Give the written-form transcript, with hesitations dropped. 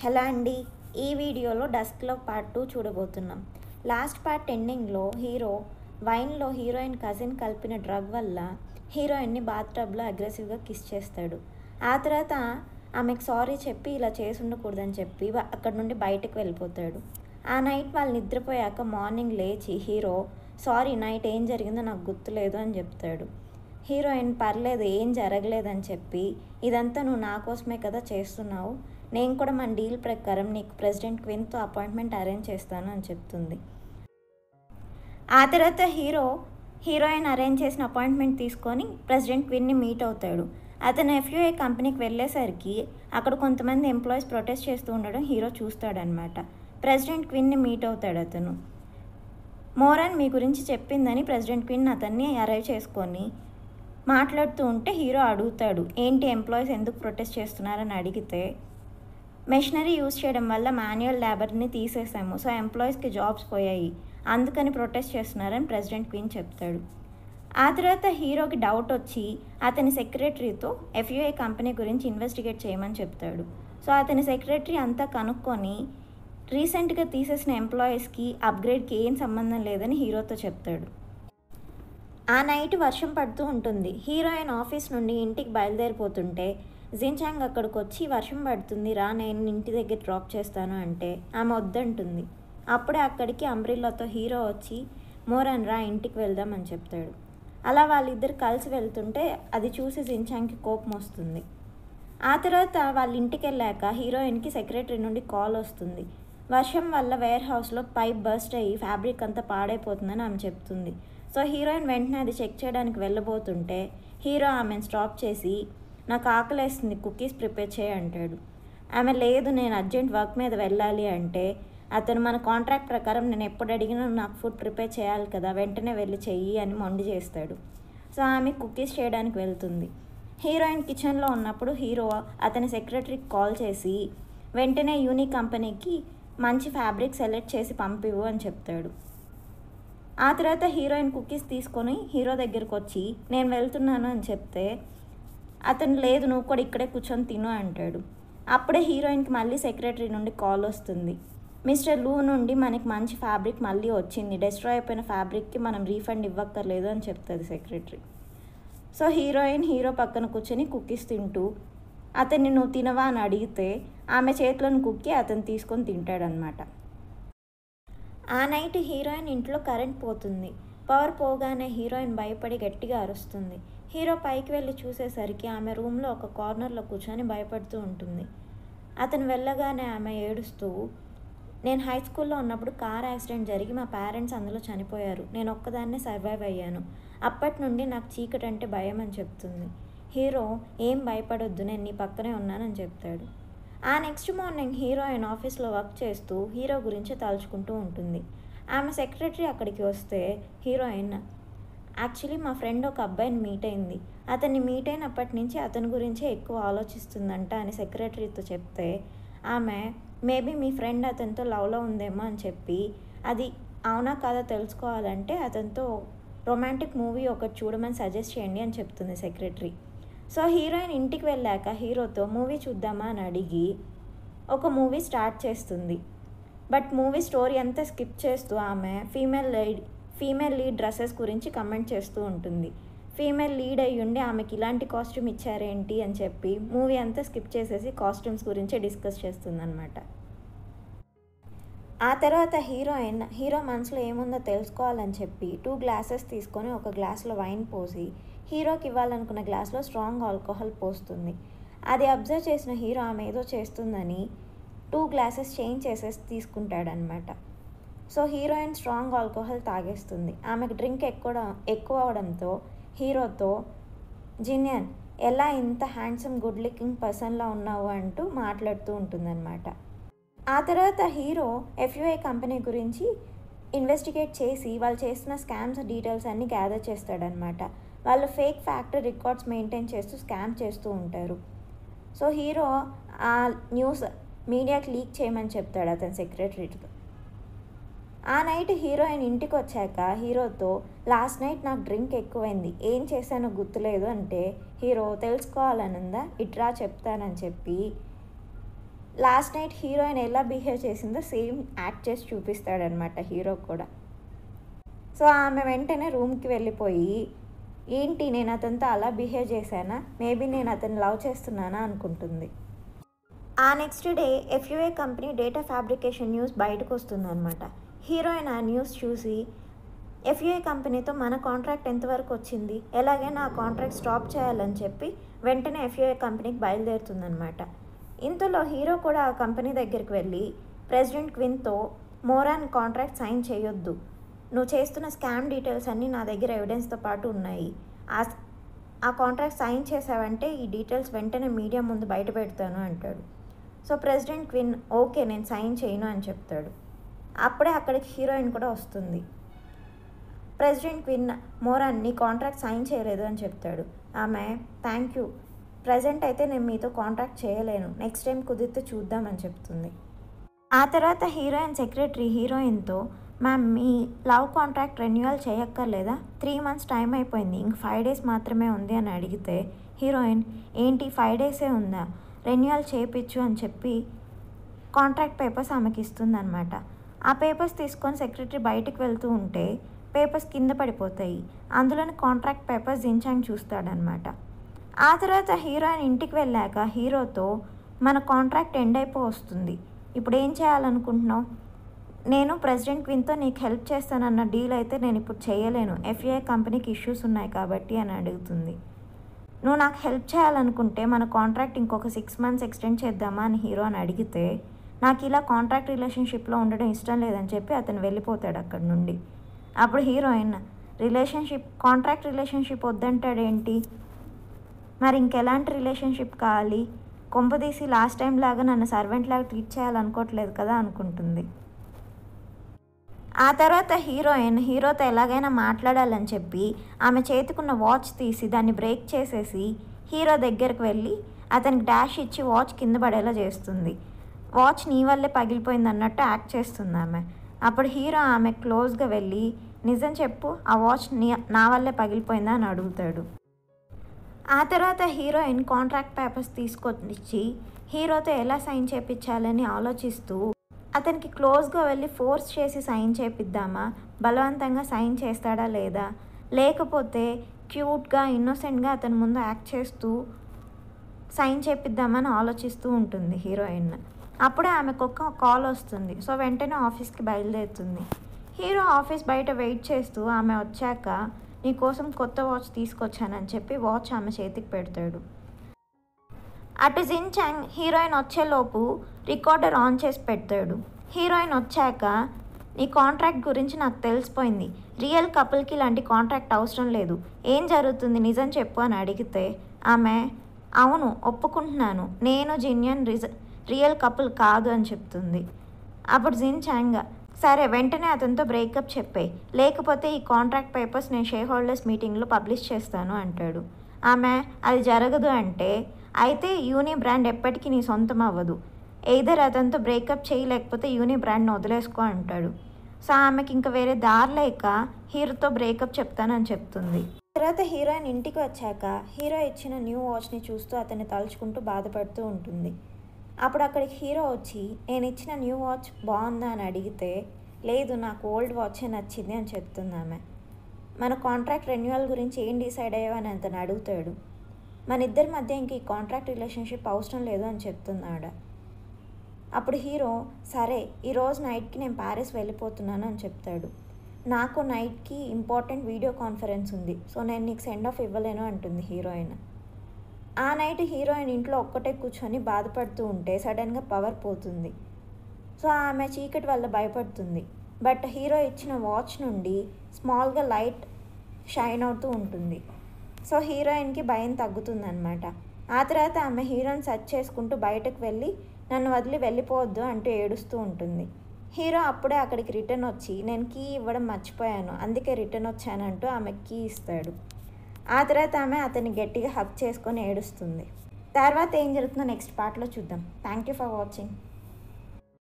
Hello అండి. ఈ వీడియోలో డస్క్లో పార్ట్ 2 చూడబోతున్నాం. లాస్ట్ పార్ట్ ఎండింగ్లో హీరో వైన్లో హీరోయిన్ కజిన్ కలిపిన డ్రగ్ వల్ల హీరోయిన్ని బాత్టబ్లో అగ్రెసివ్గా కిస్ చేస్తాడు. ఆ తర్వాత ఆమెకు సారీ చెప్పి ఇలా చేసి ఉండకూడదని చెప్పి అక్కడ నుండి బయటకు వెళ్ళిపోతాడు. ఆ నైట్ వాళ్ళు నిద్రపోయాక మార్నింగ్ లేచి హీరో సారీ నైట్ ఏం జరిగిందో నాకు గుర్తులేదు అని చెప్తాడు. హీరోయిన్ పర్లేదు ఏం జరగలేదని చెప్పి ఇదంతా నువ్వు నా కోసమే కదా చేస్తున్నావు, నేను కూడా మన డీల్ ప్రకారం నీకు ప్రెసిడెంట్ క్విన్తో అపాయింట్మెంట్ అరేంజ్ చేస్తాను అని చెప్తుంది. ఆ తర్వాత హీరోయిన్ అరేంజ్ చేసిన అపాయింట్మెంట్ తీసుకొని ప్రెసిడెంట్ క్విన్ని మీట్ అవుతాడు. అతను FUA కంపెనీకి వెళ్ళేసరికి అక్కడ కొంతమంది ఎంప్లాయీస్ ప్రొటెస్ట్ చేస్తూ ఉండడం హీరో చూస్తాడనమాట. ప్రెసిడెంట్ క్విన్ని మీట్ అవుతాడు అతను. మోరాన్ మీ గురించి చెప్పిందని ప్రెసిడెంట్ క్విన్ అతన్ని అరైవ్ చేసుకొని మాట్లాడుతూ ఉంటే హీరో అడుగుతాడు, ఏంటి ఎంప్లాయీస్ ఎందుకు ప్రొటెస్ట్ చేస్తున్నారని అడిగితే, మెషినరీ యూజ్ చేయడం వల్ల మాన్యువల్ లేబర్ని తీసేసాము, సో ఎంప్లాయీస్కి జాబ్స్ పోయాయి, అందుకని ప్రొటెస్ట్ చేస్తున్నారని ప్రెసిడెంట్ క్వీన్ చెప్తాడు. ఆ తర్వాత హీరోకి డౌట్ వచ్చి అతని సెక్రటరీతో FUA కంపెనీ గురించి ఇన్వెస్టిగేట్ చేయమని చెప్తాడు. సో అతని సెక్రటరీ అంతా కనుక్కొని రీసెంట్గా తీసేసిన ఎంప్లాయీస్కి అప్గ్రేడ్కి ఏం సంబంధం లేదని హీరోతో చెప్తాడు. ఆ నైట్ వర్షం పడుతూ ఉంటుంది. హీరోయిన్ ఆఫీస్ నుండి ఇంటికి బయలుదేరిపోతుంటే జిన్చాంగ్ అక్కడికి వచ్చి వర్షం పడుతుంది రా నేను ఇంటి దగ్గర డ్రాప్ చేస్తాను అంటే ఆమె వద్దంటుంది. అప్పుడే అక్కడికి అంబ్రిల్లాతో హీరో వచ్చి మోరాన్ రా ఇంటికి వెళ్దామని చెప్తాడు. అలా వాళ్ళిద్దరు కలిసి వెళ్తుంటే అది చూసి జిన్చాంగ్కి కోపం వస్తుంది. ఆ తర్వాత వాళ్ళ ఇంటికి వెళ్ళాక హీరోయిన్కి సెక్రటరీ నుండి కాల్ వస్తుంది. వర్షం వల్ల వేర్ హౌస్లో పైప్ బర్స్ట్ అయ్యి ఫ్యాబ్రిక్ అంతా పాడైపోతుందని ఆమె చెప్తుంది. సో హీరోయిన్ వెంటనే అది చెక్ చేయడానికి వెళ్ళబోతుంటే హీరో ఆమెను స్టాప్ చేసి నాకు ఆకలేస్తుంది కుకీస్ ప్రిపేర్ చేయి అంటాడు. ఆమె లేదు నేను అర్జెంట్ వర్క్ మీద వెళ్ళాలి అంటే అతను మన కాంట్రాక్ట్ ప్రకారం నేను ఎప్పుడు అడిగినా నాకు ఫుడ్ ప్రిపేర్ చేయాలి కదా, వెంటనే వెళ్ళి చెయ్యి అని మొండి చేస్తాడు. సో ఆమె కుకీస్ చేయడానికి వెళ్తుంది. హీరోయిన్ కిచెన్లో ఉన్నప్పుడు హీరో అతని సెక్రటరీకి కాల్ చేసి వెంటనే యూని కంపెనీకి మంచి ఫ్యాబ్రిక్ సెలెక్ట్ చేసి పంపివు అని చెప్తాడు. ఆ తర్వాత హీరోయిన్ కుకీస్ తీసుకొని హీరో దగ్గరకు వచ్చి నేను వెళ్తున్నాను అని చెప్తే అతను లేదు నువ్వు కూడా ఇక్కడే కూర్చొని తిను అంటాడు. అప్పుడే హీరోయిన్కి మళ్ళీ సెక్రటరీ నుండి కాల్ వస్తుంది. మిస్టర్ లూ నుండి మనకి మంచి ఫ్యాబ్రిక్ మళ్ళీ వచ్చింది, డెస్ట్రాయ్ అయిపోయిన ఫ్యాబ్రిక్కి మనం రీఫండ్ ఇవ్వక్కర్లేదు అని చెప్తుంది సెక్రటరీ. సో హీరో పక్కన కూర్చొని కుకీస్ తింటూ అతన్ని నువ్వు తినవా అని అడిగితే ఆమె చేతిలోని కుక్కీ అతను తీసుకొని తింటాడనమాట. ఆ నైట్ హీరోయిన్ ఇంట్లో కరెంట్ పోతుంది. పవర్ పోగానే హీరోయిన్ భయపడి గట్టిగా అరుస్తుంది. హీరో పైకి వెళ్ళి చూసేసరికి ఆమె రూమ్లో ఒక కార్నర్లో కూర్చొని భయపడుతూ ఉంటుంది. అతను వెళ్ళగానే ఆమె ఏడుస్తూ నేను హై స్కూల్లో ఉన్నప్పుడు కార్ యాక్సిడెంట్ జరిగి మా పేరెంట్స్ అందులో చనిపోయారు, నేను ఒక్కదాన్నే సర్వైవ్ అయ్యాను, అప్పటి నుండి నాకు చీకటి అంటే భయం అని చెప్తుంది. హీరో ఏం భయపడొద్దు నేను నీ పక్కనే ఉన్నానని చెప్తాడు. ఆ నెక్స్ట్ మార్నింగ్ హీరోయిన్ ఆఫీస్లో వర్క్ చేస్తూ హీరో గురించి తలుచుకుంటూ ఉంటుంది. ఆమె సెక్రటరీ అక్కడికి వస్తే హీరోయిన్ యాక్చువల్లీ మా ఫ్రెండ్ ఒక అబ్బాయిని మీట్ అయింది, అతన్ని మీట్ అయినప్పటి నుంచి అతని గురించే ఎక్కువ ఆలోచిస్తుందంట అని సెక్రటరీతో చెప్తే ఆమె మేబీ మీ ఫ్రెండ్ అతనితో లవ్లో ఉందేమో అని చెప్పి అది అవునా కాదా తెలుసుకోవాలంటే అతనితో రొమాంటిక్ మూవీ ఒకటి చూడమని సజెస్ట్ చేయండి అని చెప్తుంది సెక్రటరీ. సో హీరోయిన్ ఇంటికి వెళ్ళాక హీరోతో మూవీ చూద్దామా అని అడిగి ఒక మూవీ స్టార్ట్ చేస్తుంది. బట్ మూవీ స్టోరీ అంతా స్కిప్ చేస్తూ ఆమె ఫీమేల్ లీడ్ డ్రెస్సెస్ గురించి కమెంట్ చేస్తూ ఉంటుంది. ఫీమేల్ లీడ్ అయ్యుండి ఆమెకి ఇలాంటి కాస్ట్యూమ్ ఇచ్చారేంటి అని చెప్పి మూవీ అంతా స్కిప్ చేసేసి కాస్ట్యూమ్స్ గురించే డిస్కస్ చేస్తుందన్నమాట. ఆ తర్వాత హీరో మనసులో ఏముందో తెలుసుకోవాలని చెప్పి 2 గ్లాసెస్ తీసుకొని ఒక గ్లాస్లో వైన్ పోసి హీరోకి ఇవ్వాలనుకున్న గ్లాస్లో స్ట్రాంగ్ ఆల్కహాల్ పోస్తుంది. అది అబ్జర్వ్ చేసిన హీరో ఆమె ఏదో చేస్తుందని 2 గ్లాసెస్ చేంజ్ చేసేసి తీసుకుంటాడనమాట. సో హీరోయిన్ స్ట్రాంగ్ ఆల్కహాల్ తాగేస్తుంది. ఆమెకు డ్రింక్ ఎక్కువ అవడంతో హీరోతో జిన్యాన్ ఎలా ఇంత హ్యాండ్సమ్ గుడ్ లుకింగ్ పర్సన్లా ఉన్నావు అంటూ మాట్లాడుతూ ఉంటుందన్నమాట. ఆ తర్వాత హీరో FUA కంపెనీ గురించి ఇన్వెస్టిగేట్ చేసి వాళ్ళు చేస్తున్న స్కామ్స్ డీటెయిల్స్ అన్నీ గ్యాదర్ చేస్తాడనమాట. వాళ్ళు ఫేక్ ఫ్యాక్టరీ రికార్డ్స్ మెయింటైన్ చేస్తూ స్కామ్ చేస్తూ ఉంటారు. సో హీరో ఆ న్యూస్ మీడియాకి లీక్ చేయమని చెప్తాడు అతని సెక్రటరీతో. ఆ నైట్ హీరోయిన్ ఇంటికి వచ్చాక హీరోతో లాస్ట్ నైట్ నాకు డ్రింక్ ఎక్కువైంది, ఏం చేశానో గుర్తులేదు అంటే హీరో తెలుసుకోవాలనుందా ఇట్రా చెప్తానని చెప్పి లాస్ట్ నైట్ హీరోయిన్ ఎలా బిహేవ్ చేసిందో సేమ్ యాక్ట్ చేసి చూపిస్తాడనమాట హీరో కూడా. సో ఆమె వెంటనే రూమ్కి వెళ్ళిపోయి, ఏంటి నేను అతనితో అలా బిహేవ్ చేశానా, మేబీ నేను అతన్ని లవ్ చేస్తున్నానా అనుకుంటుంది. ఆ next day FUA company data fabrication news బయటకు వస్తుందన్నమాట. హీరోయిన్ ఆ న్యూస్ చూసి FUA కంపెనీతో మన కాంట్రాక్ట్ ఎంతవరకు వచ్చింది, ఎలాగైనా ఆ కాంట్రాక్ట్ స్టాప్ చేయాలని చెప్పి వెంటనే FUA కంపెనీకి బయలుదేరుతుందనమాట. ఇంతలో హీరో కూడా ఆ కంపెనీ దగ్గరికి వెళ్ళి ప్రెసిడెంట్ క్విన్తో మోరాన్ కాంట్రాక్ట్ సైన్ చేయొద్దు, నువ్వు చేస్తున్న స్కామ్ డీటెయిల్స్ అన్నీ నా దగ్గర ఎవిడెన్స్తో పాటు ఉన్నాయి, ఆ కాంట్రాక్ట్ సైన్ చేసావంటే ఈ డీటెయిల్స్ వెంటనే మీడియా ముందు బయట పెడతాను అంటాడు. సో ప్రెసిడెంట్ క్విన్ ఓకే నేను సైన్ చేయను అని చెప్తాడు. అప్పుడే అక్కడికి హీరోయిన్ కూడా వస్తుంది. ప్రెసిడెంట్ క్విన్ మోరాన్ నీ కాంట్రాక్ట్ సైన్ చేయలేదు అని చెప్తాడు. ఆమె థ్యాంక్ యూ, ప్రజెంట్ అయితే నేను మీతో కాంట్రాక్ట్ చేయలేను, నెక్స్ట్ టైం కుదిరితే చూద్దామని చెప్తుంది. ఆ తర్వాత హీరోయిన్ సెక్రటరీ హీరోయిన్తో మ్యామ్ మీ లవ్ కాంట్రాక్ట్ రెన్యువల్ చేయక్కర్లేదా, 3 months టైం అయిపోయింది, ఇంక 5 days మాత్రమే ఉంది అని అడిగితే హీరోయిన్ ఏంటి 5 days ఉందా, రెన్యువల్ చేయించు అని చెప్పి కాంట్రాక్ట్ పేపర్స్ ఆమెకి ఇస్తుందన్నమాట. ఆ పేపర్స్ తీసుకొని సెక్రటరీ బయటకు వెళ్తూ ఉంటే పేపర్స్ కింద పడిపోతాయి. అందులోని కాంట్రాక్ట్ పేపర్స్ జిన్చాంగ్ చూస్తాడనమాట. ఆ తర్వాత హీరోయిన్ ఇంటికి వెళ్ళాక హీరోతో మన కాంట్రాక్ట్ ఎండ్ వస్తుంది, ఇప్పుడు ఏం చేయాలనుకుంటున్నావు, నేను ప్రెసిడెంట్ క్విన్తో నీకు హెల్ప్ చేస్తానన్న డీల్ అయితే నేను ఇప్పుడు చేయలేను, FUA కంపెనీకి ఇష్యూస్ ఉన్నాయి కాబట్టి అని అడుగుతుంది. నువ్వు నాకు హెల్ప్ చేయాలనుకుంటే మన కాంట్రాక్ట్ ఇంకొక 6 months ఎక్స్టెండ్ చేద్దామా అని హీరో అని అడిగితే నాకు ఇలా కాంట్రాక్ట్ రిలేషన్షిప్లో ఉండడం ఇష్టం లేదని చెప్పి అతను వెళ్ళిపోతాడు అక్కడి నుండి. అప్పుడు హీరోయిన్ కాంట్రాక్ట్ రిలేషన్షిప్ వద్దంటాడేంటి, మరి ఇంకెలాంటి రిలేషన్షిప్ కావాలి, కొంపదీసి లాస్ట్ టైం లాగా నన్ను సర్వెంట్ లాగా ట్రీట్ చేయాలనుకోవట్లేదు కదా అనుకుంటుంది. ఆ తర్వాత హీరోయిన్ హీరోతో ఎలాగైనా మాట్లాడాలని చెప్పి ఆమె చేతికున్న వాచ్ తీసి దాన్ని బ్రేక్ చేసేసి హీరో దగ్గరికి వెళ్ళి అతనికి డాష్ ఇచ్చి వాచ్ కింద పడేలా చేస్తుంది. వాచ్ నీ వల్లే పగిలిపోయింది అన్నట్టు యాక్ట్ చేస్తుంది ఆమె. అప్పుడు హీరో ఆమె క్లోజ్గా వెళ్ళి నిజం చెప్పు, ఆ వాచ్ నా వల్లే పగిలిపోయిందా అని అడుగుతాడు. ఆ తర్వాత హీరోయిన్ కాంట్రాక్ట్ పేపర్స్ తీసుకొచ్చి హీరోతో ఎలా సైన్ చేయించాలని ఆలోచిస్తూ అతనికి క్లోజ్గా వెళ్ళి ఫోర్స్ చేసి సైన్ చేపిద్దామా, బలవంతంగా సైన్ చేస్తాడా లేదా, లేకపోతే క్యూట్గా ఇన్నోసెంట్గా అతని ముందు యాక్ట్ చేస్తూ సైన్ చేపిద్దామని ఆలోచిస్తూ ఉంటుంది హీరోయిన్. అప్పుడే ఆమెకు ఒక కాల్ వస్తుంది. సో వెంటనే ఆఫీస్కి బయలుదేరుతుంది. హీరో ఆఫీస్ బయట వెయిట్ చేస్తూ ఆమె వచ్చాక నీకోసం కొత్త వాచ్ తీసుకొచ్చానని చెప్పి వాచ్ ఆమె చేతికి పెడతాడు. అటు జిన్చాంగ్ హీరోయిన్ వచ్చేలోపు రికార్డర్ ఆన్ చేసి పెడతాడు. హీరోయిన్ వచ్చాక నీ కాంట్రాక్ట్ గురించి నాకు తెలిసిపోయింది, రియల్ కపుల్కి ఇలాంటి కాంట్రాక్ట్ అవసరం లేదు, ఏం జరుగుతుంది నిజం చెప్పు అని అడిగితే ఆమె అవును ఒప్పుకుంటున్నాను, నేను జిన్యన్ రియల్ కపుల్ కాదు అని చెప్తుంది. అప్పుడు జిన్చాంగ్ సరే వెంటనే అతనితో బ్రేకప్ చెప్పే, లేకపోతే ఈ కాంట్రాక్ట్ పేపర్స్ నేను షేర్ హోల్డర్స్ మీటింగ్లో పబ్లిష్ చేస్తాను అంటాడు. ఆమె అది జరగదు అంటే అయితే యూని బ్రాండ్ ఎప్పటికీ నీ సొంతం అవ్వదు, ఎయిదర్ అతనితో బ్రేకప్ చేయి లేకపోతే యూని బ్రాండ్ని వదిలేసుకో అంటాడు. సో ఆమెకి ఇంకా వేరే దారి లేక హీరోతో బ్రేకప్ చెప్తానని చెప్తుంది. తర్వాత హీరోయిన్ ఇంటికి వచ్చాక హీరో ఇచ్చిన న్యూ వాచ్ని చూస్తూ అతన్ని తలుచుకుంటూ బాధపడుతూ ఉంటుంది. అప్పుడు అక్కడికి హీరో వచ్చి నేను ఇచ్చిన న్యూ వాచ్ బాగుందా అని అడిగితే లేదు నాకు ఓల్డ్ వాచే నచ్చింది అని చెప్తుంది ఆమె. మన కాంట్రాక్ట్ రెన్యువల్ గురించి ఏం డిసైడ్ అయ్యావు అని అతను అడుగుతాడు. మన ఇద్దరి మధ్య ఇంక ఈ కాంట్రాక్ట్ రిలేషన్షిప్ అవసరం లేదు అని చెప్తున్నాడు. అప్పుడు హీరో సరే ఈరోజు నైట్కి నేను ప్యారిస్ వెళ్ళిపోతున్నాను అని చెప్తాడు. నాకు నైట్కి ఇంపార్టెంట్ వీడియో కాన్ఫరెన్స్ ఉంది, సో నేను నీకు సెండ్ ఆఫ్ ఇవ్వలేను అంటుంది హీరోయిన్. ఆ నైట్ హీరోయిన్ ఇంట్లో ఒక్కటే కూర్చొని బాధపడుతూ ఉంటే సడన్గా పవర్ పోతుంది. సో ఆమె చీకటి వల్ల భయపడుతుంది. బట్ హీరో ఇచ్చిన వాచ్ నుండి స్మాల్గా లైట్ షైన్ అవుతూ ఉంటుంది. సో హీరోయిన్కి భయం తగ్గుతుందన్నమాట. ఆ తర్వాత ఆమె హీరోని సెర్చ్ చేసుకుంటూ బయటకు వెళ్ళి నన్ను వదిలి వెళ్ళిపోవద్దు అంటూ ఏడుస్తూ ఉంటుంది. హీరో అప్పుడే అక్కడికి రిటర్న్ వచ్చి నేను కీ ఇవ్వడం మర్చిపోయాను అందుకే రిటర్న్ వచ్చానంటూ ఆమె కీ ఇస్తాడు. ఆ తర్వాత ఆమె అతన్ని గట్టిగా హగ్ చేసుకొని ఏడుస్తుంది. తర్వాత ఏం జరుగుతుందో నెక్స్ట్ పార్ట్లో చూద్దాం. Thank you for watching.